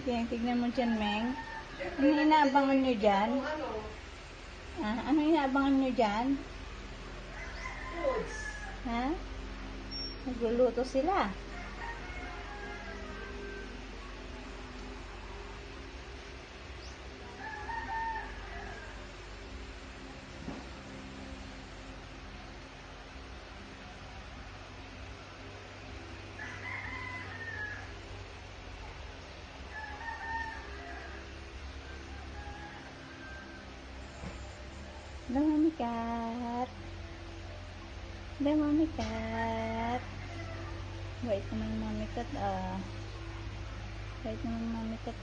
Tignan mo dyan, Meng. Ano inaabangan nyo dyan? Ano inaabangan nyo dyan? Ha? Nagluluto sila. Hello, Mommy Cat. Hello, Mommy Cat. Wait naman, Mommy Cat, Wait naman, Mommy Cat,